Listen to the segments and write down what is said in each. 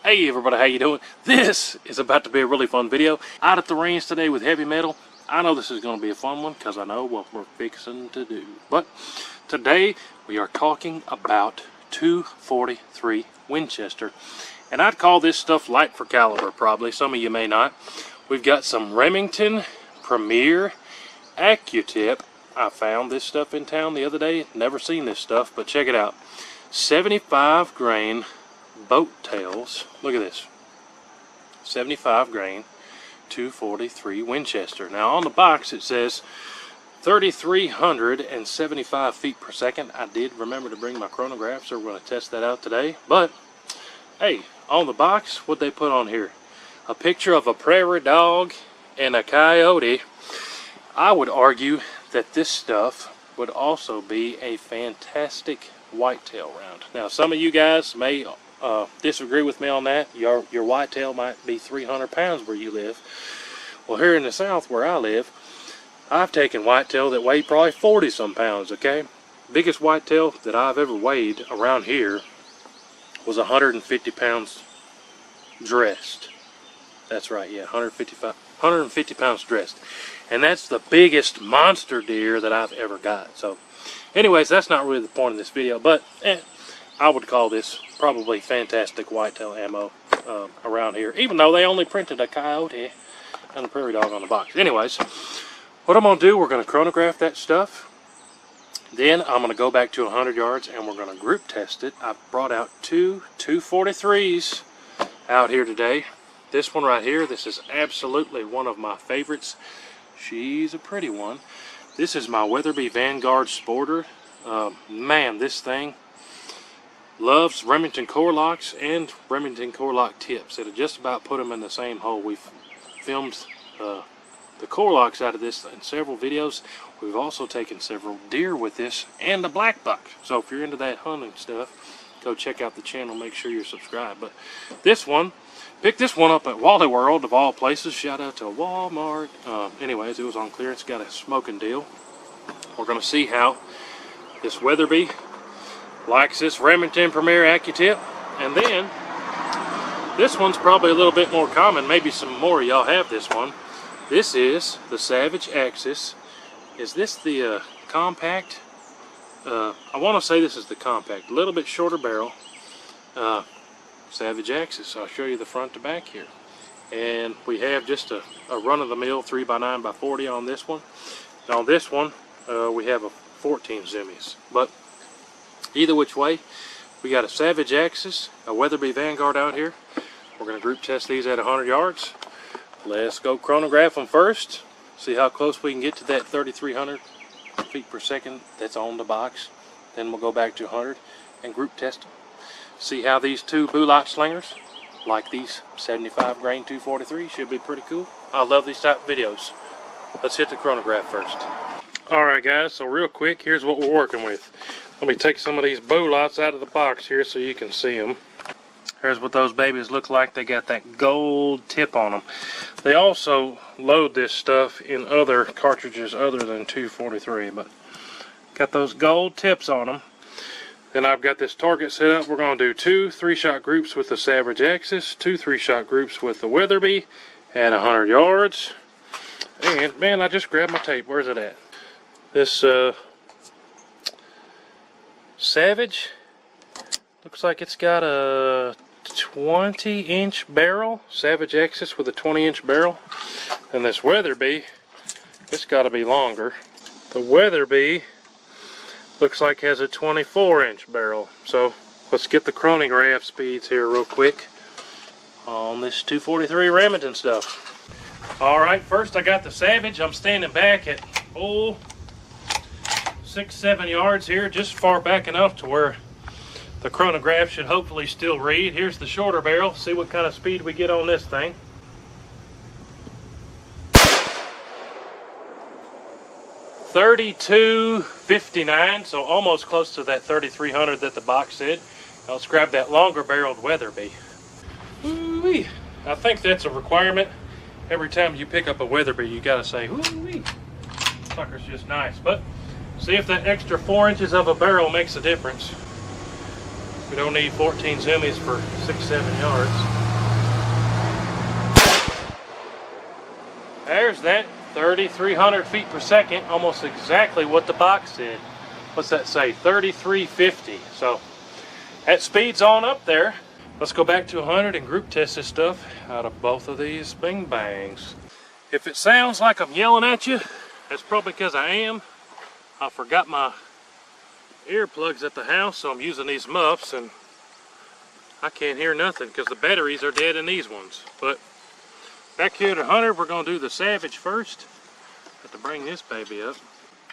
Hey everybody, how you doing? This is about to be a really fun video. Out at the range today with heavy metal. I know this is going to be a fun one because I know what we're fixing to do. But today we are talking about 243 Winchester. And I'd call this stuff light for caliber probably. Some of you may not. We've got some Remington, Premier, AccuTip. I found this stuff in town the other day. Never seen this stuff, but check it out. 75 grain boat tails. Look at this. 75 grain 243 Winchester. Now on the box it says 3,375 feet per second. I did remember to bring my chronograph, so we're going to test that out today. But hey, on the box, what they put on here? A picture of a prairie dog and a coyote. I would argue that this stuff would also be a fantastic whitetail round. Now some of you guys may disagree with me on that. Your whitetail might be 300 pounds where you live. Well, here in the south where I live, I've taken whitetail that weighed probably 40 some pounds. Okay, biggest whitetail that I've ever weighed around here was 150 pounds dressed. That's right, yeah, 150 pounds dressed. And that's the biggest monster deer that I've ever got. So anyways, that's not really the point of this video, but I would call this probably fantastic whitetail ammo around here, even though they only printed a coyote and a prairie dog on the box. Anyways, what I'm going to do, we're going to chronograph that stuff. Then I'm going to go back to 100 yards and we're going to group test it. I've brought out two 243s out here today. This one right here, this is absolutely one of my favorites. She's a pretty one. This is my Weatherby Vanguard Sporter. Man, this thing loves Remington core locks and Remington core lock tips. It'll just about put them in the same hole. We've filmed the core locks out of this in several videos. We've also taken several deer with this and a black buck. So if you're into that hunting stuff, go check out the channel. Make sure you're subscribed. But this one, picked this one up at Wally World of all places. Shout out to Walmart. Anyways, it was on clearance. Got a smoking deal. We're going to see how this Weatherby likes this Remington Premier AccuTip. And then this one's probably a little bit more common. Maybe some more of y'all have this one. This is the Savage Axis. Is this the compact? I want to say this is the compact. A little bit shorter barrel. Savage Axis. I'll show you the front to back here. And we have just a run-of-the-mill 3x9x40 on this one. And on this one, we have a 14 zoomies. But either which way, we got a Savage Axis, a Weatherby Vanguard out here. We're going to group test these at 100 yards. Let's go chronograph them first. See how close we can get to that 3,300 feet per second that's on the box. Then we'll go back to 100 and group test them. See how these two Bullock slingers like these 75 grain 243. Should be pretty cool. I love these type of videos. Let's hit the chronograph first. Alright guys, so real quick, here's what we're working with. Let me take some of these Bullocks out of the box here so you can see them. Here's what those babies look like. They got that gold tip on them. They also load this stuff in other cartridges other than 243, but got those gold tips on them. Then I've got this target set up. We're going to do two 3-shot groups with the Savage Axis, two 3-shot groups with the Weatherby at 100 yards. And man, I just grabbed my tape. Where's it at? This Savage looks like it's got a 20-inch barrel. Savage Axis with a 20-inch barrel. And this Weatherby, it's got to be longer. The Weatherby looks like has a 24-inch barrel. So let's get the chronograph speeds here real quick on this 243 Remington stuff. Alright, first I got the Savage. I'm standing back at 6-7 yards here, just far back enough to where the chronograph should hopefully still read. Here's the shorter barrel. See what kind of speed we get on this thing. .3259, so almost close to that 3,300 that the box said. Now let's grab that longer barreled Weatherby. Ooh-wee. I think that's a requirement. Every time you pick up a Weatherby, you gotta say, ooh-wee. Sucker's just nice. But see if that extra 4 inches of a barrel makes a difference. We don't need 14 zoomies for 6-7 yards. There's that 3,300 feet per second, almost exactly what the box said. What's that say? 3,350. So that speed's on up there. Let's go back to 100 and group test this stuff out of both of these bing bangs. If it sounds like I'm yelling at you, that's probably because I am. I forgot my earplugs at the house, so I'm using these muffs and I can't hear nothing because the batteries are dead in these ones. But back here at 100, we're going to do the Savage first. Have to bring this baby up.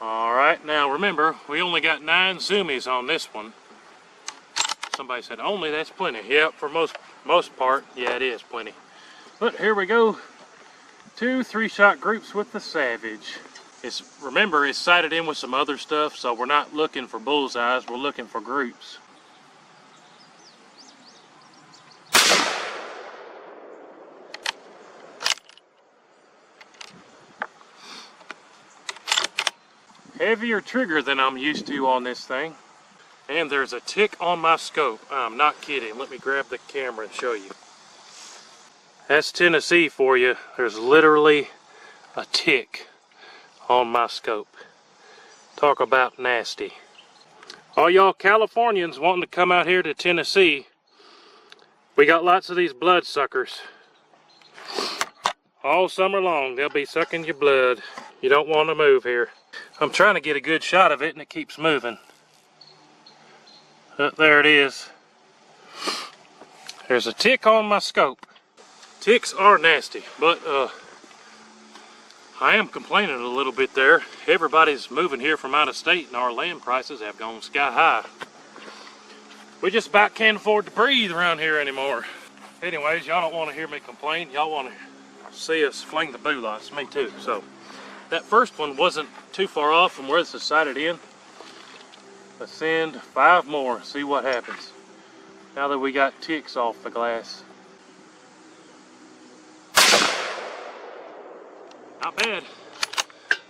Alright, now remember, we only got 9 zoomies on this one. Somebody said, only, that's plenty. Yep, for most part, yeah, it is plenty. But here we go. 2 3-shot groups with the Savage. Remember, it's sighted in with some other stuff, so we're not looking for bullseyes, we're looking for groups. Heavier trigger than I'm used to on this thing. And there's a tick on my scope. I'm not kidding. Let me grab the camera and show you. That's Tennessee for you. There's literally a tick on my scope. Talk about nasty. All y'all Californians wanting to come out here to Tennessee, we got lots of these bloodsuckers. All summer long, they'll be sucking your blood. You don't want to move here. I'm trying to get a good shot of it and it keeps moving. There it is. There's a tick on my scope. Ticks are nasty, but I am complaining a little bit there. Everybody's moving here from out of state and our land prices have gone sky high. We just about can't afford to breathe around here anymore. Anyways, y'all don't want to hear me complain. Y'all want to see us fling the boo-lots. Me too. So that first one wasn't too far off from where this is sighted in. Let's send 5 more, see what happens. Now that we got ticks off the glass. Not bad.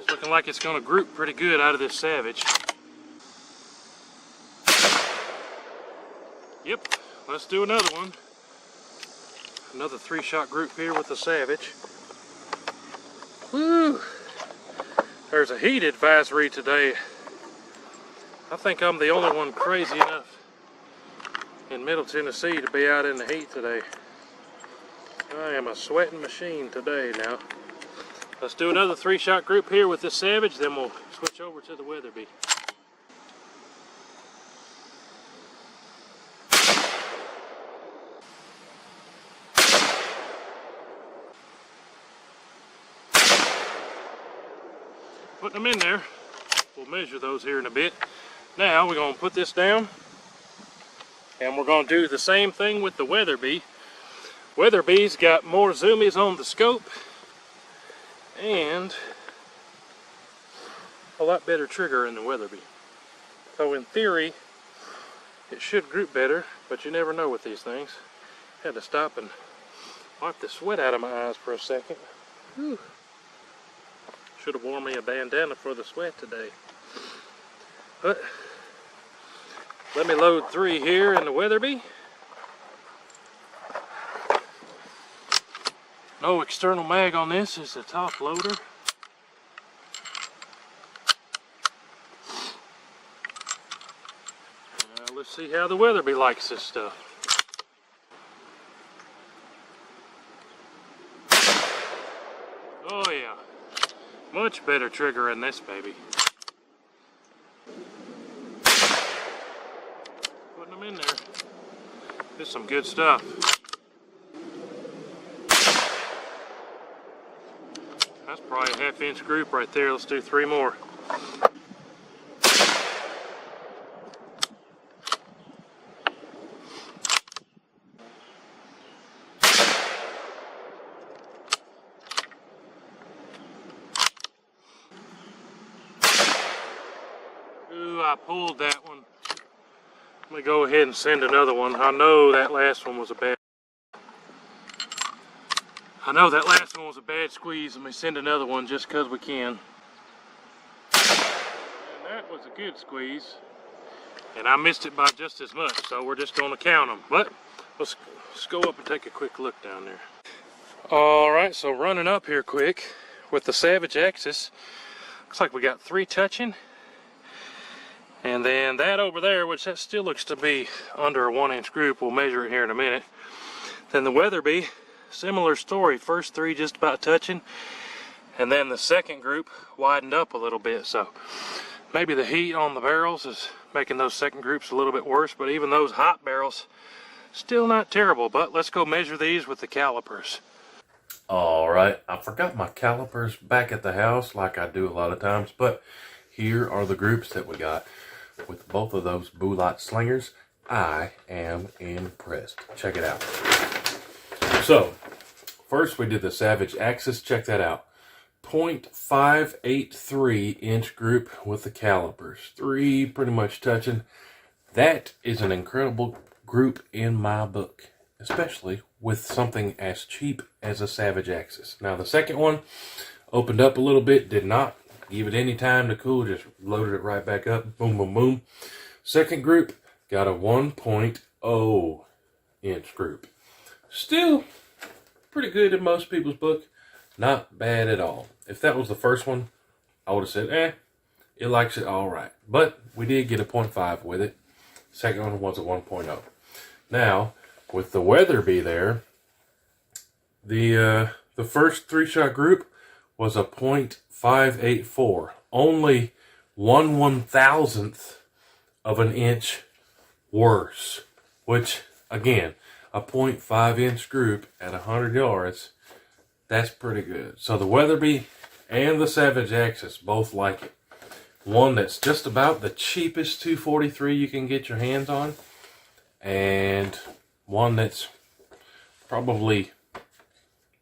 It's looking like it's going to group pretty good out of this Savage. Yep, let's do another one. Another 3-shot group here with the Savage. Woo! There's a heat advisory today. I think I'm the only one crazy enough in Middle Tennessee to be out in the heat today. I am a sweating machine today now. Let's do another 3-shot group here with this Savage, then we'll switch over to the Weatherby. Putting them in there. We'll measure those here in a bit. Now we're going to put this down and we're going to do the same thing with the Weatherby. Weatherby's got more zoomies on the scope and a lot better trigger in the Weatherby. So in theory it should group better, but you never know with these things. Had to stop and wipe the sweat out of my eyes for a second. Whew. Should have worn me a bandana for the sweat today. But let me load 3 here in the Weatherby. No external mag on this, it's a top loader. Let's see how the Weatherby likes this stuff. Oh yeah, much better trigger in this baby. Putting them in there. This is some good stuff. That's probably a 1/2-inch group right there. Let's do 3 more. Ooh, I pulled that one. Let me go ahead and send another one. I know that last one was a bad squeeze. Let me send another one just because we can. And that was a good squeeze. And I missed it by just as much, so we're just going to count them. But let's go up and take a quick look down there. Alright, so running up here quick, with the Savage Axis. Looks like we got 3 touching. And then that over there, which that still looks to be under a 1-inch group, we'll measure it here in a minute. Then the Weatherby, similar story, first 3 just about touching. And then the second group widened up a little bit, so maybe the heat on the barrels is making those second groups a little bit worse, but even those hot barrels, still not terrible. But let's go measure these with the calipers. Alright, I forgot my calipers back at the house like I do a lot of times, but here are the groups that we got with both of those Bulot slingers. I am impressed. Check it out. So, first we did the Savage Axis. Check that out. 0.583 inch group with the calipers. 3 pretty much touching. That is an incredible group in my book, especially with something as cheap as a Savage Axis. Now the second one opened up a little bit, did not give it any time to cool, just loaded it right back up. Boom, boom, boom. Second group got a 1.0 inch group. Still pretty good in most people's book. Not bad at all. If that was the first one, I would have said, it likes it all right. But we did get a 0.5 with it. Second one was a 1.0. Now, with the Weatherby there, the first 3-shot group was a 0.584. Only 1/1000th of an inch worse. Which, again, a 0.5 inch group at 100 yards, that's pretty good. So the Weatherby and the Savage Axis both like it. One that's just about the cheapest 243 you can get your hands on, and one that's probably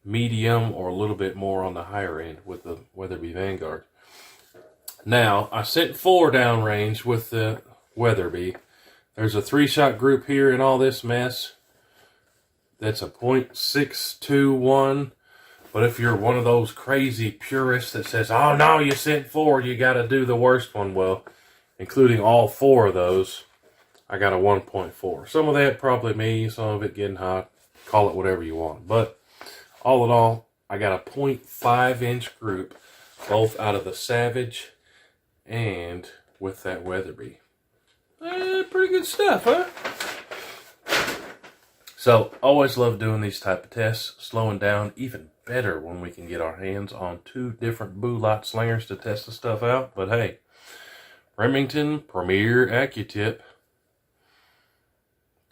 medium or a little bit more on the higher end with the Weatherby Vanguard. Now, I sent 4 downrange with the Weatherby. There's a 3-shot group here in all this mess. That's a 0.621. But if you're one of those crazy purists that says, oh no, you sent 4, you got to do the worst one. Well, including all 4 of those, I got a 1.4. Some of that probably me, some of it getting hot. Call it whatever you want. But all in all, I got a 0.5 inch group, both out of the Savage and with that Weatherby. Pretty good stuff, huh? So, always love doing these type of tests, slowing down. Even better when we can get our hands on 2 different Bulot slingers to test the stuff out. But hey, Remington Premier AccuTip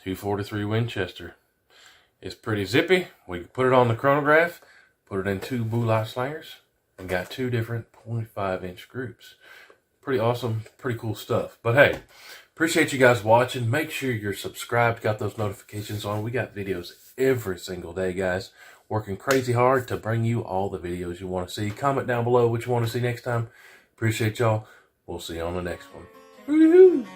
243 Winchester. It's pretty zippy. We put it on the Chronograph, put it in 2 Bulot slingers, and got 2 different 0.5 inch groups. Pretty awesome, pretty cool stuff. But hey, appreciate you guys watching. Make sure you're subscribed, got those notifications on. We got videos every single day, guys. Working crazy hard to bring you all the videos you want to see. Comment down below what you want to see next time. Appreciate y'all. We'll see you on the next one. Woohoo!